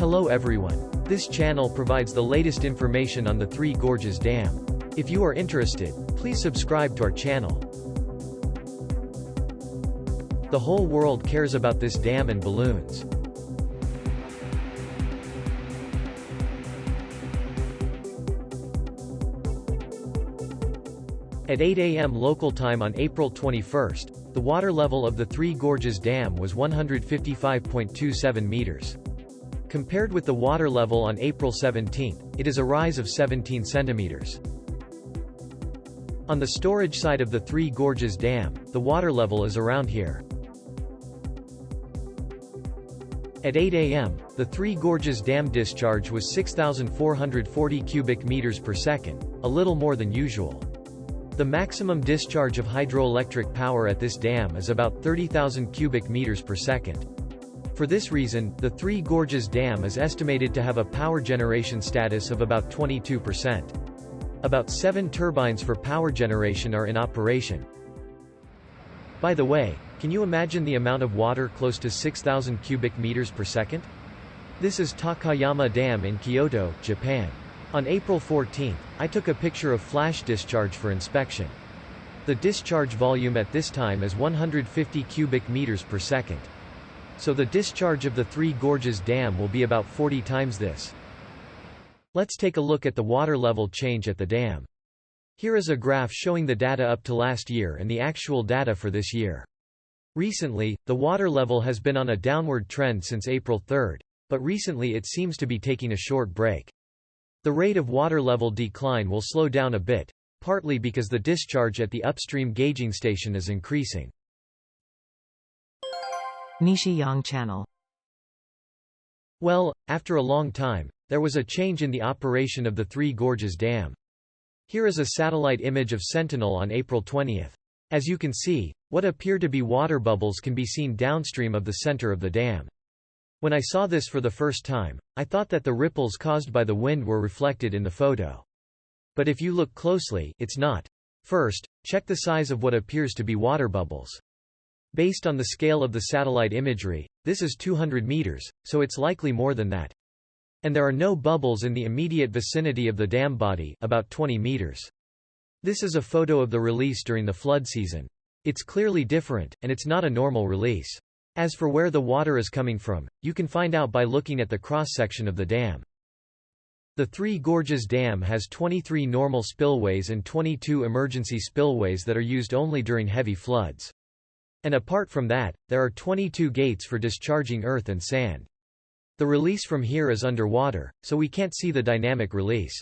Hello everyone. This channel provides the latest information on the Three Gorges Dam. If you are interested, please subscribe to our channel. The whole world cares about this dam and balloons. At 8 a.m. local time on April 21, the water level of the Three Gorges Dam was 155.27 meters. Compared with the water level on April 17, it is a rise of 17 centimeters. On the storage side of the Three Gorges Dam, the water level is around here. At 8 a.m., the Three Gorges Dam discharge was 6,440 cubic meters per second, a little more than usual. The maximum discharge of hydroelectric power at this dam is about 30,000 cubic meters per second. For this reason, the Three Gorges Dam is estimated to have a power generation status of about 22%. About 7 turbines for power generation are in operation. By the way, can you imagine the amount of water close to 6,000 cubic meters per second? This is Takayama Dam in Kyoto, Japan. On April 14, I took a picture of flash discharge for inspection. The discharge volume at this time is 150 cubic meters per second. So the discharge of the Three Gorges Dam will be about 40 times this. Let's take a look at the water level change at the dam. Here is a graph showing the data up to last year and the actual data for this year. Recently, the water level has been on a downward trend since April 3, but recently it seems to be taking a short break. The rate of water level decline will slow down a bit, partly because the discharge at the upstream gauging station is increasing. NISHIYAN channel. Well, after a long time, there was a change in the operation of the Three Gorges Dam. Here is a satellite image of Sentinel on April 20. As you can see, what appear to be water bubbles can be seen downstream of the center of the dam. When I saw this for the first time, I thought that the ripples caused by the wind were reflected in the photo. But if you look closely, it's not. First, check the size of what appears to be water bubbles. Based on the scale of the satellite imagery, this is 200 meters, so it's likely more than that. And there are no bubbles in the immediate vicinity of the dam body, about 20 meters. This is a photo of the release during the flood season. It's clearly different, and it's not a normal release. As for where the water is coming from, you can find out by looking at the cross-section of the dam. The Three Gorges Dam has 23 normal spillways and 22 emergency spillways that are used only during heavy floods. And apart from that, there are 22 gates for discharging earth and sand. The release from here is underwater, so we can't see the dynamic release.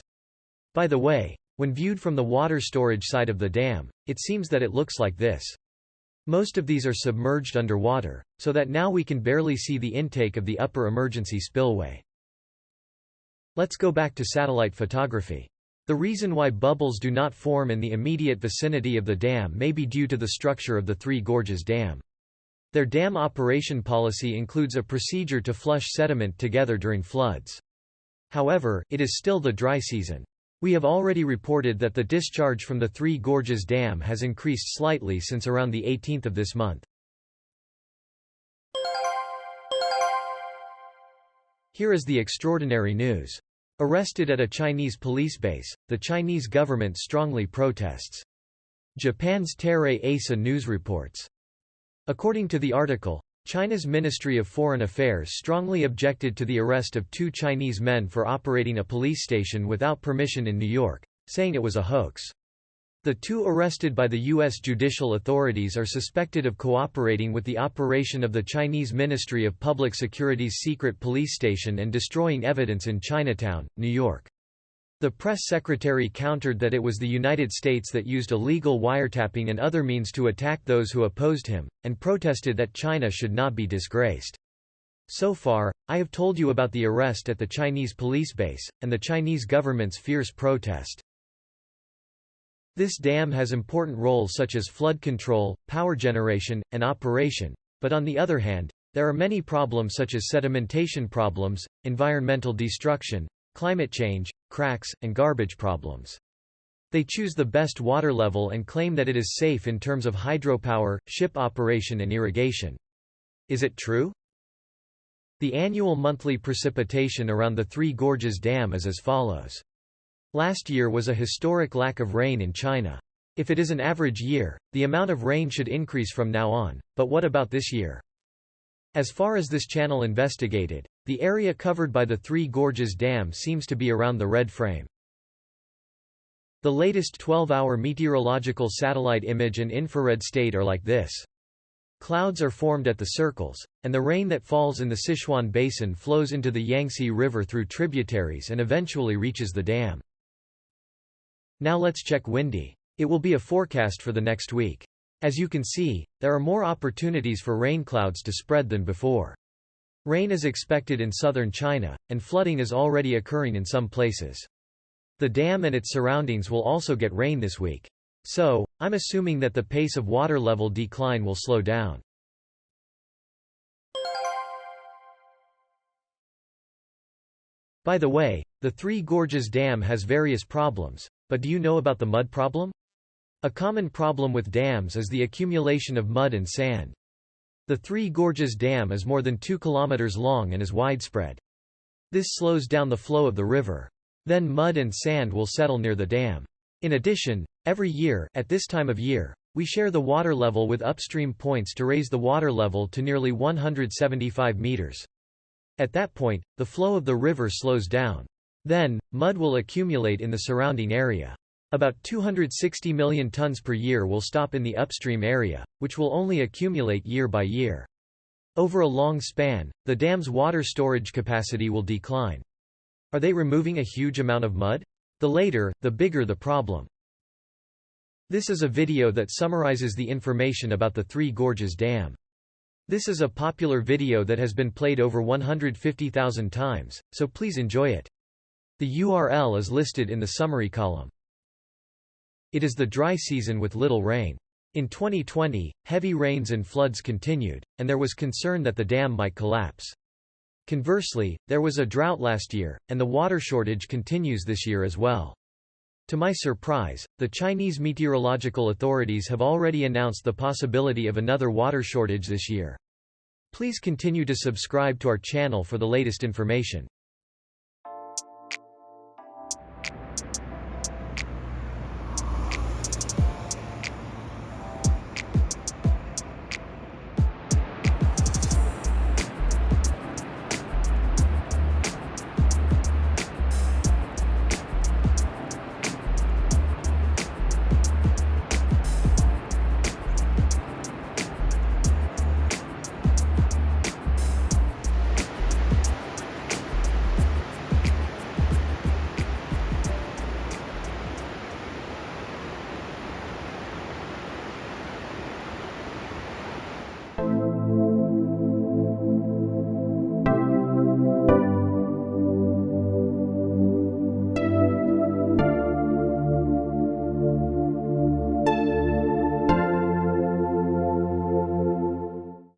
By the way, when viewed from the water storage side of the dam, it seems that it looks like this. Most of these are submerged underwater, so that now we can barely see the intake of the upper emergency spillway. Let's go back to satellite photography. The reason why bubbles do not form in the immediate vicinity of the dam may be due to the structure of the Three Gorges Dam. Their dam operation policy includes a procedure to flush sediment together during floods. However, it is still the dry season. We have already reported that the discharge from the Three Gorges Dam has increased slightly since around the 18th of this month. Here is the extraordinary news. Arrested at a Chinese police base, the Chinese government strongly protests. Japan's Terre Asa News reports. According to the article, China's Ministry of Foreign Affairs strongly objected to the arrest of 2 Chinese men for operating a police station without permission in New York, saying it was a hoax. The 2 arrested by the U.S. judicial authorities are suspected of cooperating with the operation of the Chinese Ministry of Public Security's secret police station and destroying evidence in Chinatown, New York. The press secretary countered that it was the United States that used illegal wiretapping and other means to attack those who opposed him, and protested that China should not be disgraced. So far, I have told you about the arrest at the Chinese police base, and the Chinese government's fierce protest. This dam has important roles such as flood control, power generation, and operation, but on the other hand, there are many problems such as sedimentation problems, environmental destruction, climate change, cracks, and garbage problems. They choose the best water level and claim that it is safe in terms of hydropower, ship operation and irrigation. Is it true? The annual monthly precipitation around the Three Gorges Dam is as follows. Last year was a historic lack of rain in China. If it is an average year, the amount of rain should increase from now on, but what about this year? As far as this channel investigated, the area covered by the Three Gorges Dam seems to be around the red frame. The latest 12-hour meteorological satellite image and infrared state are like this. Clouds are formed at the circles, and the rain that falls in the Sichuan Basin flows into the Yangtze River through tributaries and eventually reaches the dam. Now let's check windy. It will be a forecast for the next week. As you can see, there are more opportunities for rain clouds to spread than before. Rain is expected in southern China, and flooding is already occurring in some places. The dam and its surroundings will also get rain this week. So, I'm assuming that the pace of water level decline will slow down. By the way, the Three Gorges Dam has various problems, but do you know about the mud problem? A common problem with dams is the accumulation of mud and sand. The Three Gorges Dam is more than 2 kilometers long and is widespread. This slows down the flow of the river. Then mud and sand will settle near the dam. In addition, every year, at this time of year, we share the water level with upstream points to raise the water level to nearly 175 meters. At that point, the flow of the river slows down. Then, mud will accumulate in the surrounding area. About 260 million tons per year will stop in the upstream area, which will only accumulate year by year. Over a long span, the dam's water storage capacity will decline. Are they removing a huge amount of mud? The later, the bigger the problem. This is a video that summarizes the information about the Three Gorges Dam. This is a popular video that has been played over 150,000 times, so please enjoy it. The URL is listed in the summary column. It is the dry season with little rain. In 2020, heavy rains and floods continued, and there was concern that the dam might collapse. Conversely, there was a drought last year, and the water shortage continues this year as well. To my surprise, the Chinese meteorological authorities have already announced the possibility of another water shortage this year. Please continue to subscribe to our channel for the latest information.